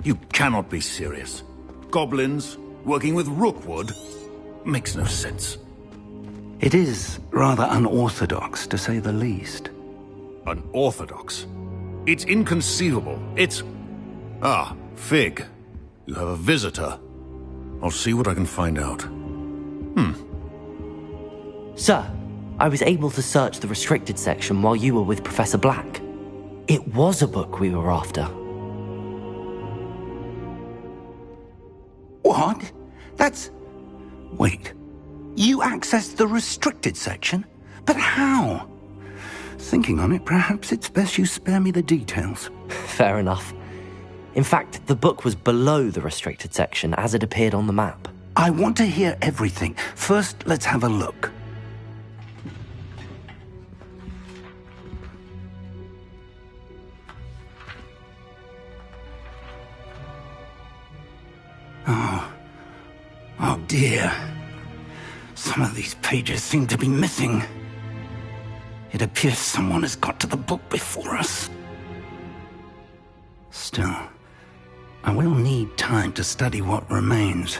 You cannot be serious. Goblins working with Rookwood? Makes no sense. It is rather unorthodox, to say the least. Unorthodox? It's inconceivable. It's... Ah, Fig. You have a visitor. I'll see what I can find out. Sir, I was able to search the restricted section while you were with Professor Black. It was a book we were after. What? That's... Wait. You accessed the restricted section? But how? Thinking on it, perhaps it's best you spare me the details. Fair enough. In fact, the book was below the restricted section as it appeared on the map. I want to hear everything. First, let's have a look. Oh dear. Some of these pages seem to be missing. It appears someone has got to the book before us. Still, I will need time to study what remains.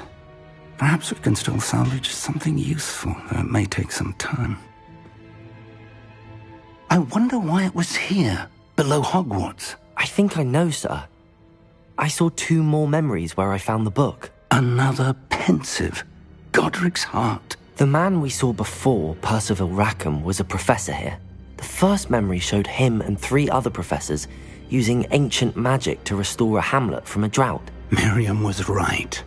Perhaps we can still salvage something useful, though it may take some time. I wonder why it was here, below Hogwarts. I think I know, sir. I saw 2 more memories where I found the book. Another pensive. Godric's heart. The man we saw before, Percival Rackham, was a professor here. The first memory showed him and 3 other professors using ancient magic to restore a hamlet from a drought. Miriam was right.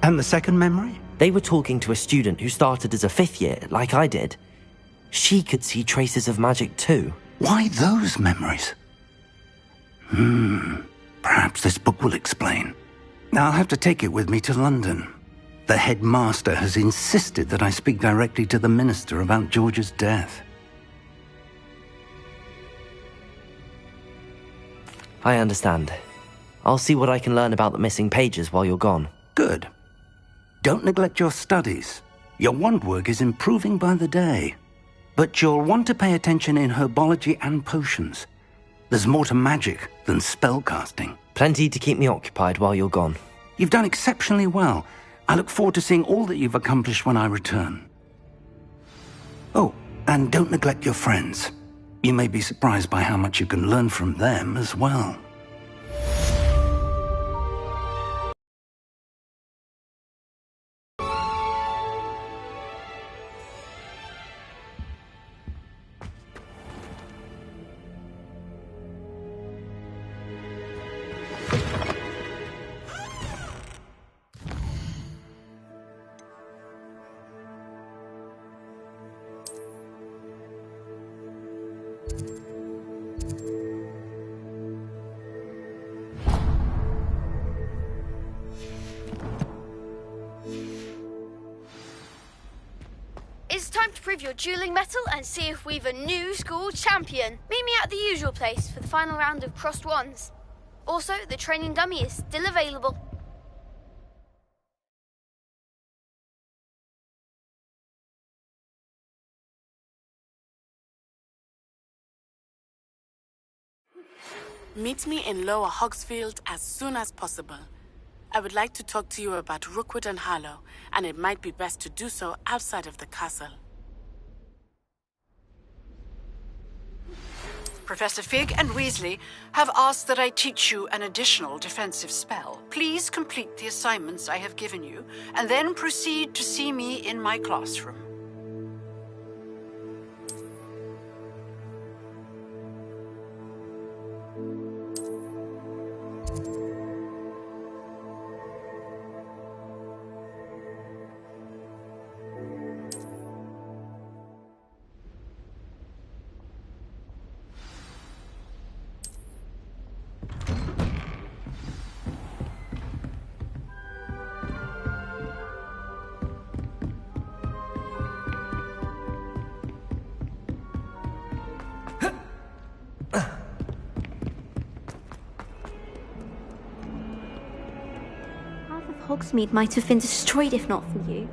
And the second memory? They were talking to a student who started as a 5th year, like I did. She could see traces of magic too. Why those memories? Perhaps this book will explain. I'll have to take it with me to London. The headmaster has insisted that I speak directly to the minister about George's death. I understand. I'll see what I can learn about the missing pages while you're gone. Good. Don't neglect your studies. Your wand work is improving by the day. But you'll want to pay attention in herbology and potions. There's more to magic than spellcasting. Plenty to keep me occupied while you're gone. You've done exceptionally well. I look forward to seeing all that you've accomplished when I return. Oh, and don't neglect your friends. You may be surprised by how much you can learn from them as well. It's time to prove your dueling mettle and see if we've a new school champion. Meet me at the usual place for the final round of crossed wands. Also, the training dummy is still available. Meet me in Lower Hogsfield as soon as possible. I would like to talk to you about Rookwood and Harlow, and it might be best to do so outside of the castle. Professor Fig and Weasley have asked that I teach you an additional defensive spell. Please complete the assignments I have given you, and then proceed to see me in my classroom. Hogsmeade might have been destroyed if not for you.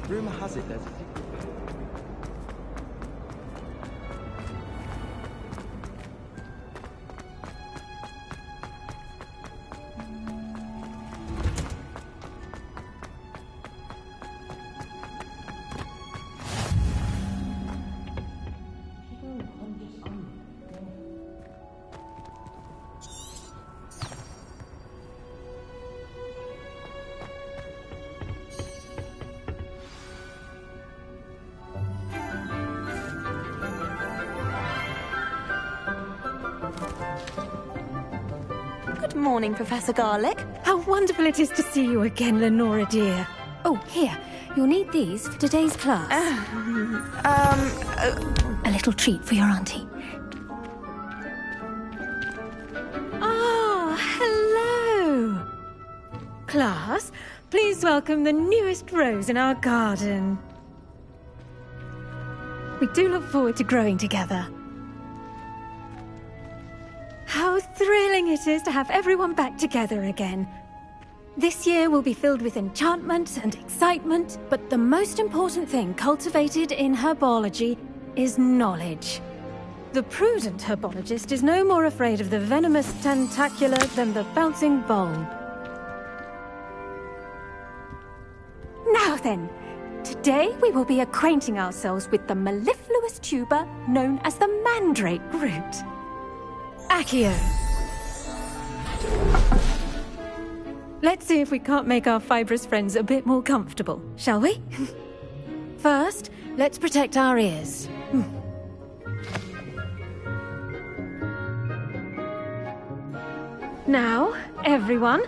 Rumor has it there's a secret. Good morning, Professor Garlick. How wonderful it is to see you again, Lenora dear. Oh, here. You'll need these for today's class. A little treat for your auntie. Ah, hello. Class, please welcome the newest rose in our garden. We do look forward to growing together. How thrilling it is to have everyone back together again. This year will be filled with enchantment and excitement, but the most important thing cultivated in herbology is knowledge. The prudent herbologist is no more afraid of the venomous tentacula than the bouncing bulb. Now then, today we will be acquainting ourselves with the mellifluous tuber known as the mandrake root. Accio. Let's see if we can't make our fibrous friends a bit more comfortable, shall we? First, let's protect our ears. Now, everyone,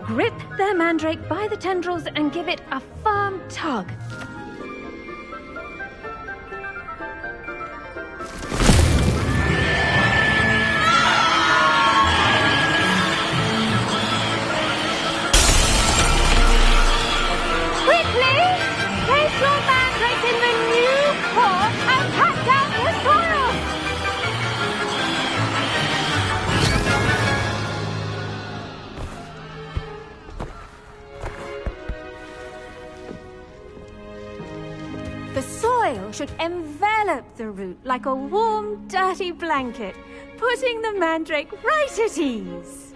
grip their mandrake by the tendrils and give it a firm tug. Should envelop the root like a warm, dirty blanket, putting the mandrake right at ease.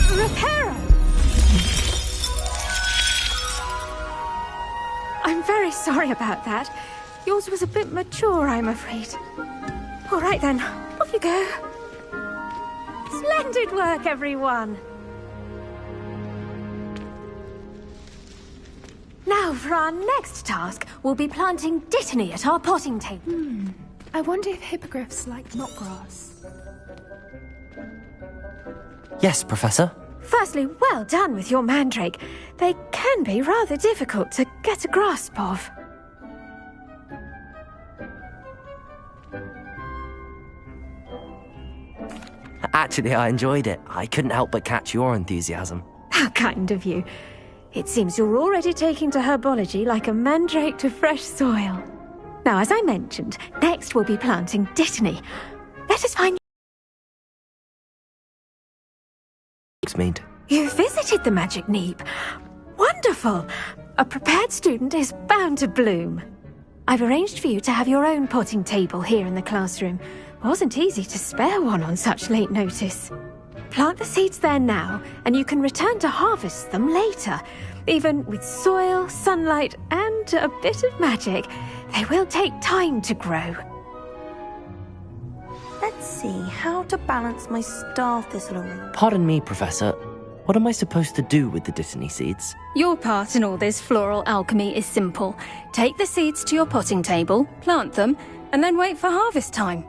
Reparo! I'm very sorry about that. Yours was a bit mature, I'm afraid. All right then, off you go. Splendid work, everyone. Now, for our next task, we'll be planting dittany at our potting table. I wonder if hippogriffs like knotgrass. Yes, Professor. Firstly, well done with your mandrake. They can be rather difficult to get a grasp of. Actually, I enjoyed it. I couldn't help but catch your enthusiasm. How kind of you. It seems you're already taking to herbology like a mandrake to fresh soil. Now, as I mentioned, next we'll be planting dittany. Let us find... Mead. You visited the magic neep. Wonderful. A prepared student is bound to bloom. I've arranged for you to have your own potting table here in the classroom. Wasn't easy to spare one on such late notice. Plant the seeds there now, and you can return to harvest them later. Even with soil, sunlight, and a bit of magic, they will take time to grow. Let's see how to balance my star thistle. Pardon me, Professor. What am I supposed to do with the dittany seeds? Your part in all this floral alchemy is simple. Take the seeds to your potting table, plant them, and then wait for harvest time.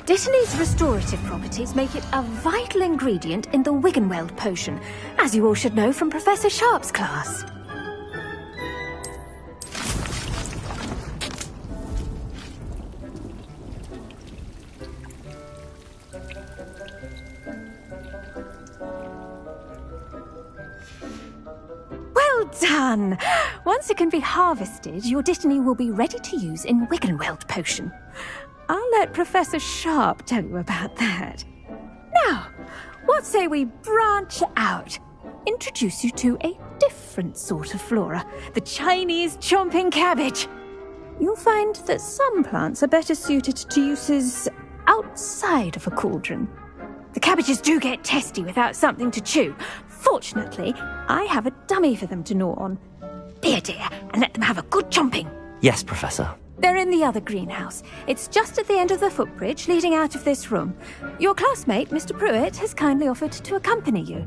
Dittany's restorative properties make it a vital ingredient in the Wiggenweld potion, as you all should know from Professor Sharp's class. Well done! Once it can be harvested, your Dittany will be ready to use in Wiggenweld potion. I'll let Professor Sharp tell you about that. Now, what say we branch out? Introduce you to a different sort of flora, the Chinese chomping cabbage. You'll find that some plants are better suited to uses outside of a cauldron. The cabbages do get testy without something to chew. Fortunately, I have a dummy for them to gnaw on. Be a dear and let them have a good chomping. Yes, Professor. They're in the other greenhouse. It's just at the end of the footbridge leading out of this room. Your classmate, Mr. Pruitt, has kindly offered to accompany you.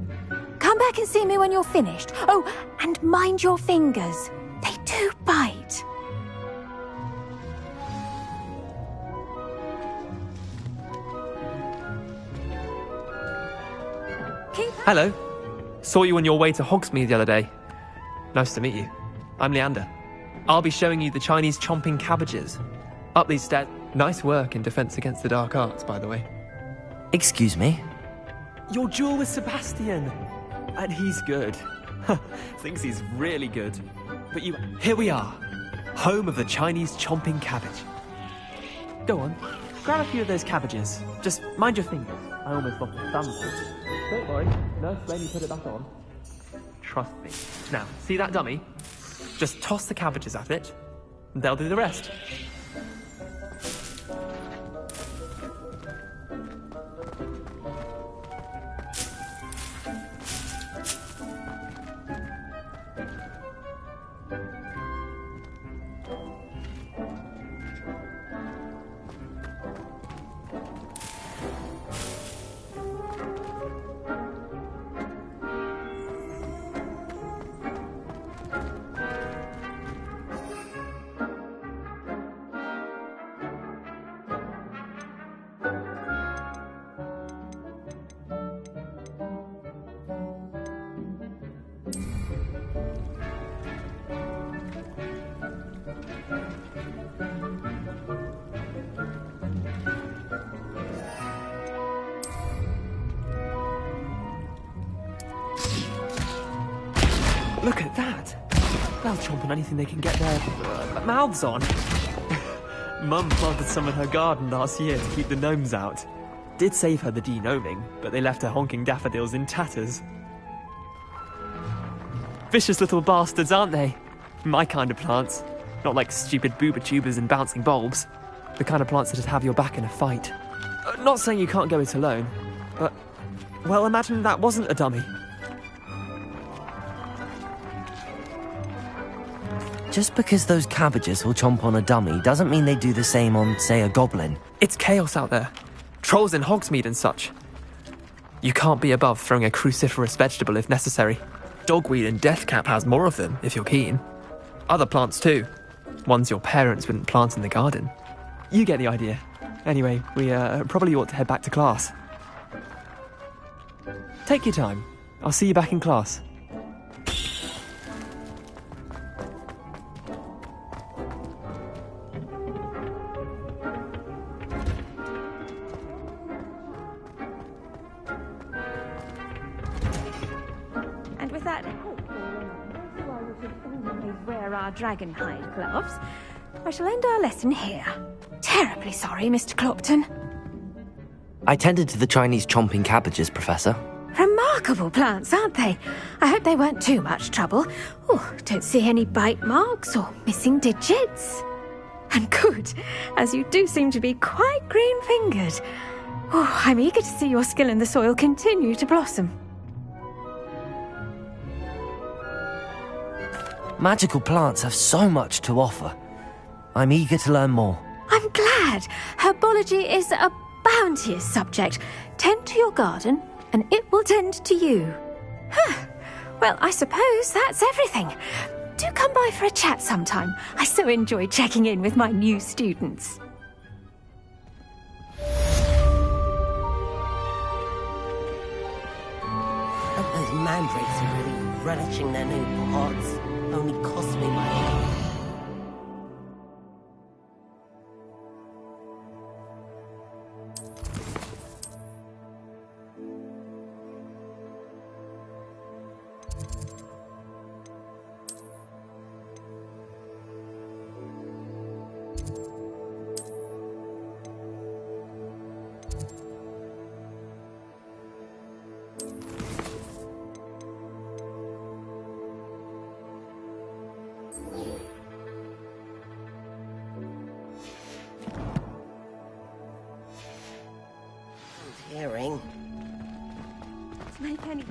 Come back and see me when you're finished. Oh, and mind your fingers. They do bite. Hello. Saw you on your way to Hogsmeade the other day. Nice to meet you. I'm Leander. I'll be showing you the Chinese chomping cabbages. Up these stairs. Nice work in Defense Against the Dark Arts, by the way. Excuse me? Your duel with Sebastian. And he's good. Thinks he's really good. But here we are. Home of the Chinese chomping cabbage. Go on. Grab a few of those cabbages. Just mind your fingers. I almost lost a thumb there. Don't worry. Nurse made me put it back on. Trust me. Now, see that dummy? Just toss the cabbages at it, and they'll do the rest. Look at that! They'll chomp on anything they can get their mouths on. Mum planted some in her garden last year to keep the gnomes out. Did save her the de-gnoming, but they left her honking daffodils in tatters. Vicious little bastards, aren't they? My kind of plants. Not like stupid booba tubers and bouncing bulbs. The kind of plants that'd have your back in a fight. Not saying you can't go it alone, but... well, imagine that wasn't a dummy. Just because those cabbages will chomp on a dummy doesn't mean they do the same on, say, a goblin. It's chaos out there. Trolls in Hogsmeade and such. You can't be above throwing a cruciferous vegetable if necessary. Dogweed and deathcap has more of them, if you're keen. Other plants too. Ones your parents wouldn't plant in the garden. You get the idea. Anyway, we probably ought to head back to class. Take your time. I'll see you back in class. Dragonhide gloves. I shall end our lesson here. Terribly sorry, Mr. Clopton. I tended to the Chinese chomping cabbages, Professor. Remarkable plants, aren't they? I hope they weren't too much trouble. Oh, don't see any bite marks or missing digits. And good, as you do seem to be quite green-fingered. Oh, I'm eager to see your skill in the soil continue to blossom. Magical plants have so much to offer. I'm eager to learn more. I'm glad. Herbology is a bounteous subject. Tend to your garden, and it will tend to you. Well, I suppose that's everything. Do come by for a chat sometime. I so enjoy checking in with my new students. Hope those mandrakes are really relishing their new pods. Only cost me money. Hearing. Make any...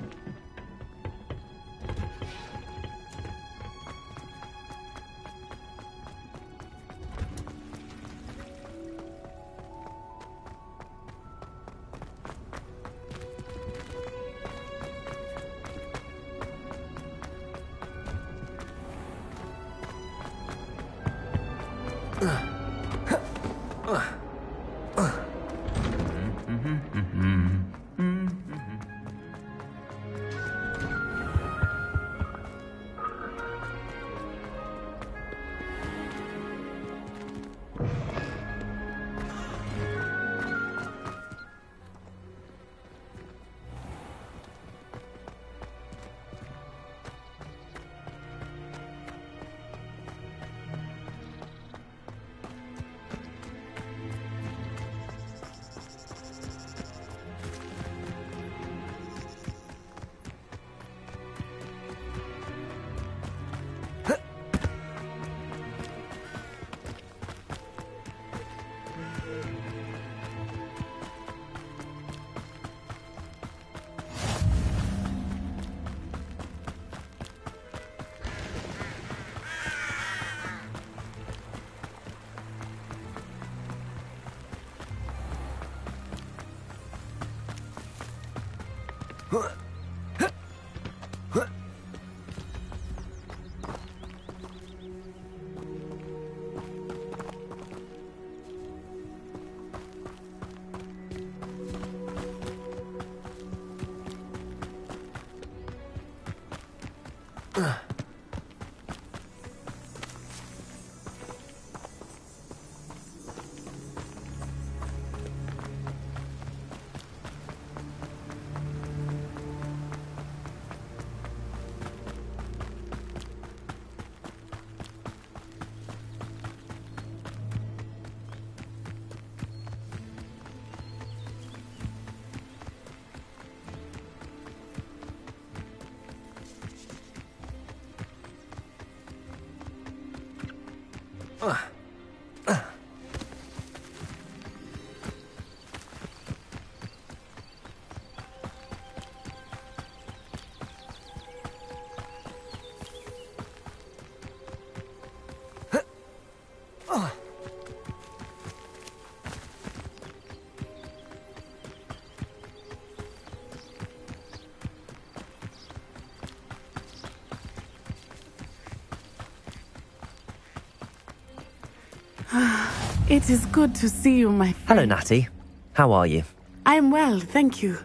It is good to see you, my friend. Hello, Natty. How are you? I'm well, thank you.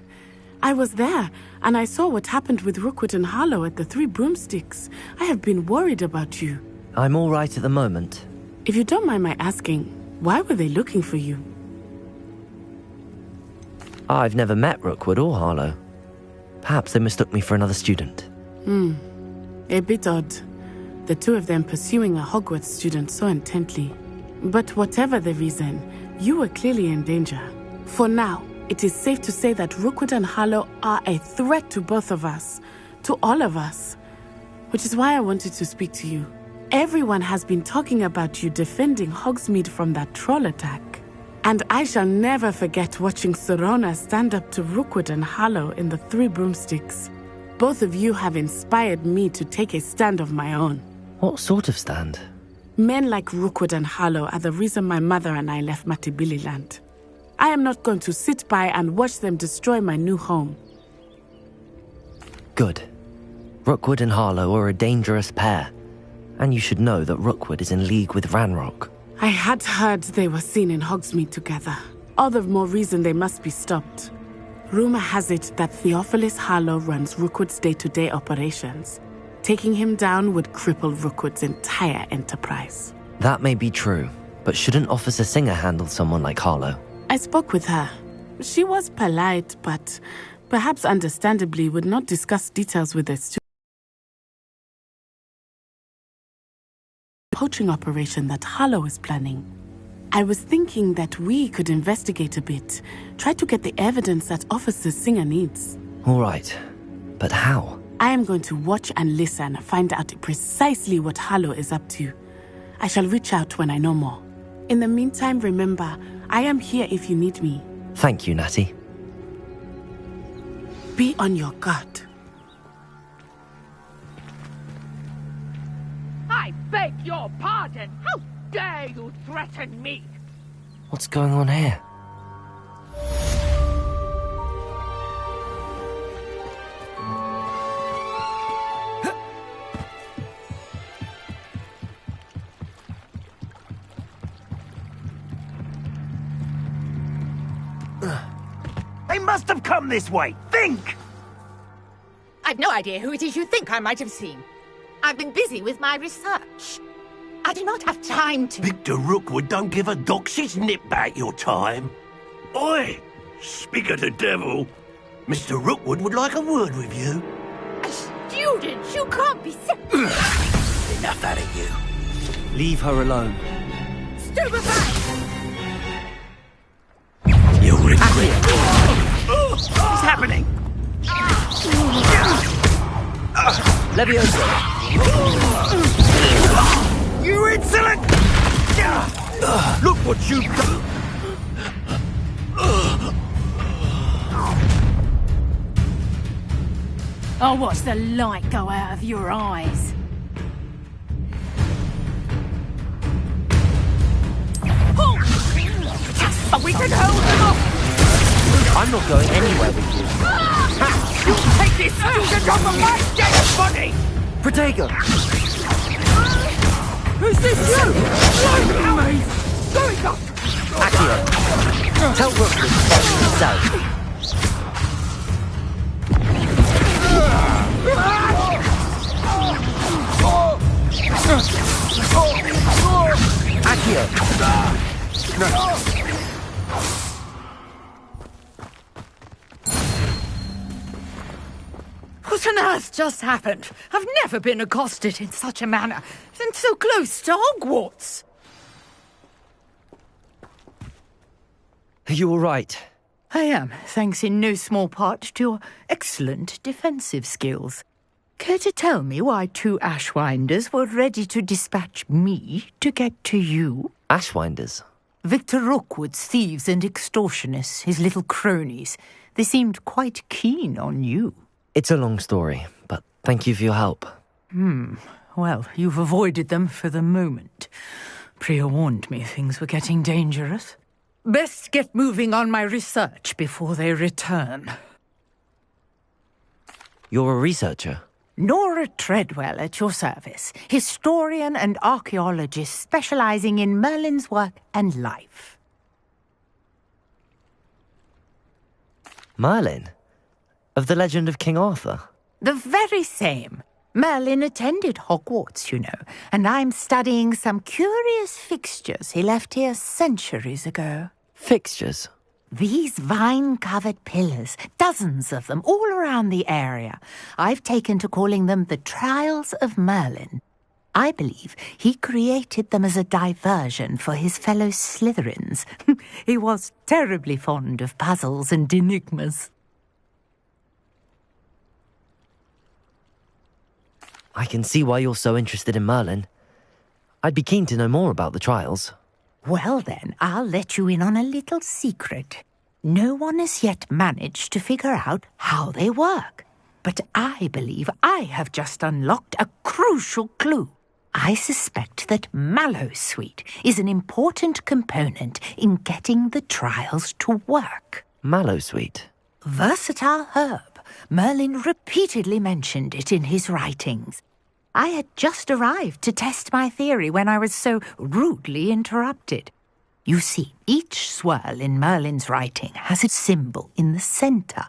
I was there, and I saw what happened with Rookwood and Harlow at the Three Broomsticks. I have been worried about you. I'm all right at the moment. If you don't mind my asking, why were they looking for you? I've never met Rookwood or Harlow. Perhaps they mistook me for another student. A bit odd. The two of them pursuing a Hogwarts student so intently. But whatever the reason, you were clearly in danger. For now, it is safe to say that Rookwood and Harlow are a threat to both of us, to all of us. Which is why I wanted to speak to you. Everyone has been talking about you defending Hogsmeade from that troll attack. And I shall never forget watching Serona stand up to Rookwood and Harlow in the Three Broomsticks. Both of you have inspired me to take a stand of my own. What sort of stand? Men like Rookwood and Harlow are the reason my mother and I left Matibili I am not going to sit by and watch them destroy my new home. Good. Rookwood and Harlow are a dangerous pair. And you should know that Rookwood is in league with Ranrock. I had heard they were seen in Hogsmeade together. All the more reason they must be stopped. Rumor has it that Theophilus Harlow runs Rookwood's day-to-day operations. Taking him down would cripple Rookwood's entire enterprise. That may be true, but shouldn't Officer Singer handle someone like Harlow? I spoke with her. She was polite, but perhaps understandably would not discuss details with us. Poaching operation that Harlow is planning. I was thinking that we could investigate a bit, try to get the evidence that Officer Singer needs. All right, but how? I am going to watch and listen, find out precisely what Harlow is up to. I shall reach out when I know more. In the meantime, remember, I am here if you need me. Thank you, Natty. Be on your guard. I beg your pardon! How dare you threaten me? What's going on here? They must have come this way. Think! I've no idea who it is you think I might have seen. I've been busy with my research. I do not have time to... Victor Rookwood don't give a doxy's nip back your time. Oi! Speak of the devil. Mr. Rookwood would like a word with you. A student? You can't be so... Enough out of you. Leave her alone. Stupefy! You'll regret it. What's happening? Levioso! You insolent! Look what you've done! I'll watch the light go out of your eyes. But we can hold them off! I'm not going anywhere with you. You take this student off of my dead body! Protego! Who's this you? Blimey! Going up! Accio! Tell Rookwood to step to the south. Accio! What on earth just happened? I've never been accosted in such a manner, and so close to Hogwarts. Are you all right? I am, thanks in no small part to your excellent defensive skills. Care to tell me why two Ashwinders were ready to dispatch me to get to you? Ashwinders? Victor Rookwood's thieves and extortionists, his little cronies. They seemed quite keen on you. It's a long story, but thank you for your help. Well, you've avoided them for the moment. Priya warned me things were getting dangerous. Best get moving on my research before they return. You're a researcher? Nora Treadwell at your service, historian and archaeologist specializing in Merlin's work and life. Merlin? Of the legend of King Arthur? The very same. Merlin attended Hogwarts, you know, and I'm studying some curious fixtures he left here centuries ago. Fixtures? These vine-covered pillars, dozens of them, all around the area. I've taken to calling them the Trials of Merlin. I believe he created them as a diversion for his fellow Slytherins. He was terribly fond of puzzles and enigmas. I can see why you're so interested in Merlin. I'd be keen to know more about the trials. Well then, I'll let you in on a little secret. No one has yet managed to figure out how they work. But I believe I have just unlocked a crucial clue. I suspect that Mallowsweet is an important component in getting the trials to work. Mallowsweet? Versatile herb. Merlin repeatedly mentioned it in his writings. I had just arrived to test my theory when I was so rudely interrupted. You see, each swirl in Merlin's writing has a symbol in the centre.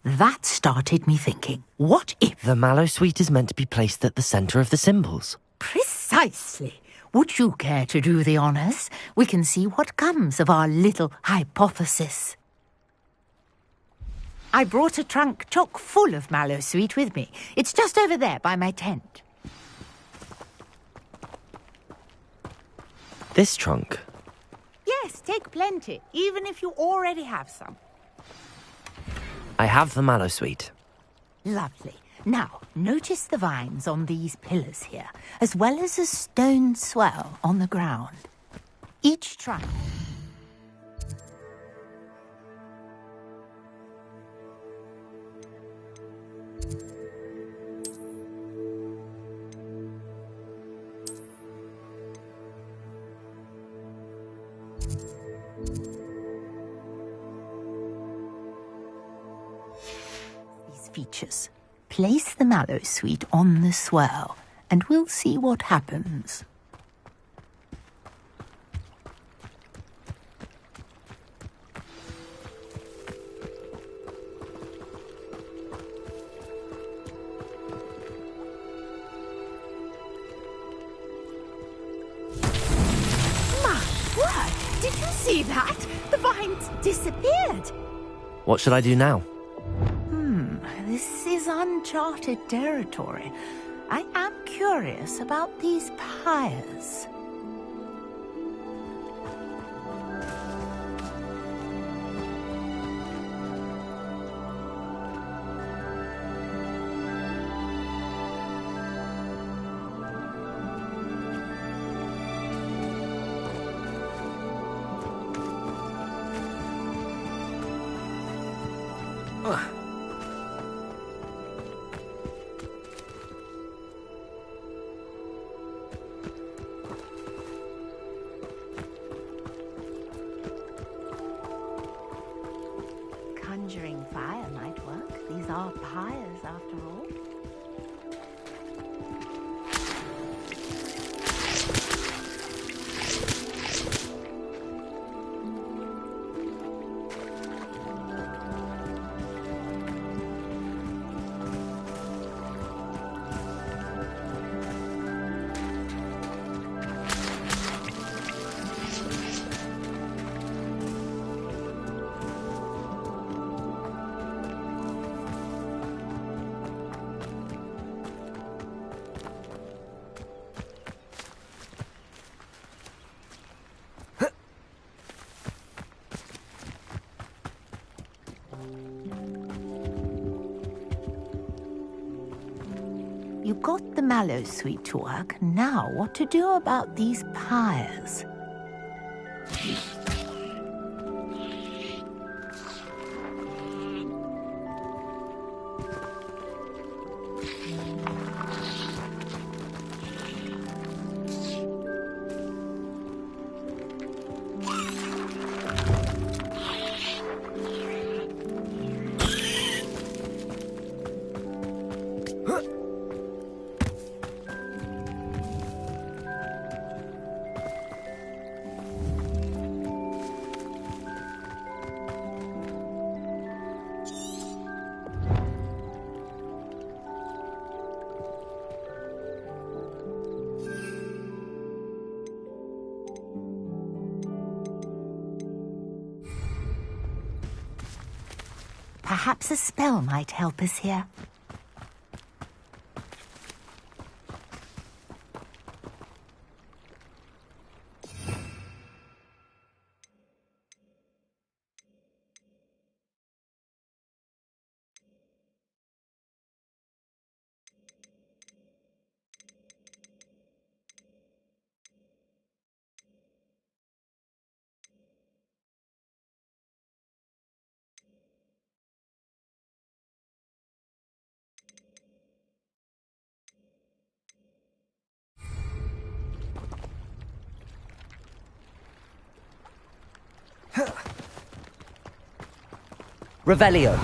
That started me thinking, what if... The Mallowsweet is meant to be placed at the centre of the symbols. Precisely. Would you care to do the honours? We can see what comes of our little hypothesis. I brought a trunk chock full of Mallowsweet with me. It's just over there by my tent. This trunk? Yes, take plenty, even if you already have some. I have the Mallowsweet. Lovely. Now, notice the vines on these pillars here, as well as a stone swell on the ground. Each trunk... features. Place the mallow sweet on the swirl, and we'll see what happens. My word! Did you see that? The vines disappeared. What should I do now? This is uncharted territory. I am curious about these pyres. Conjuring fire might work. These are pyres, after all. You got the mallow sweet to work. Now, what to do about these pyres? Perhaps a spell might help us here. Revelio.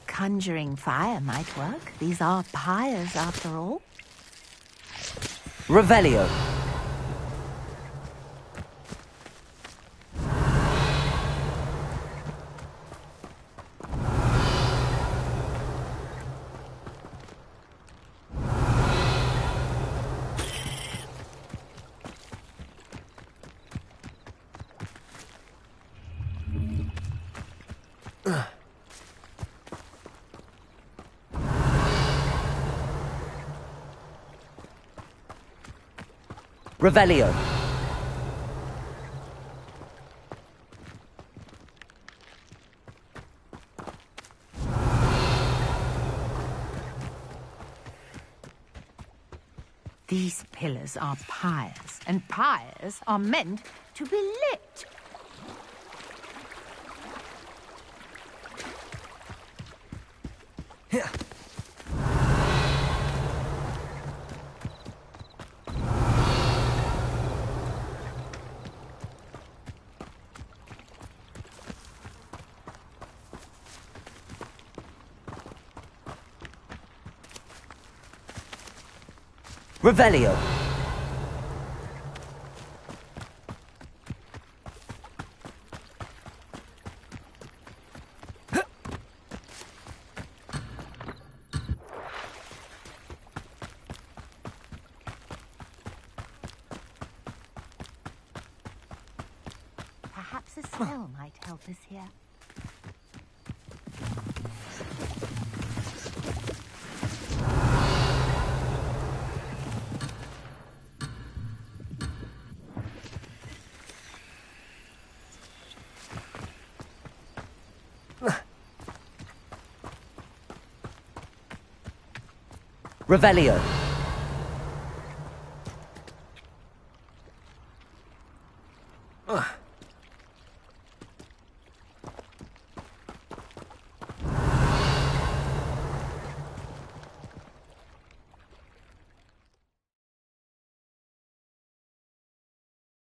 Conjuring fire might work. These are pyres, after all. Revelio. Revelio. These pillars are pyres, and pyres are meant to be lit. Here. Revelio. Perhaps a spell might help us here. Revelio.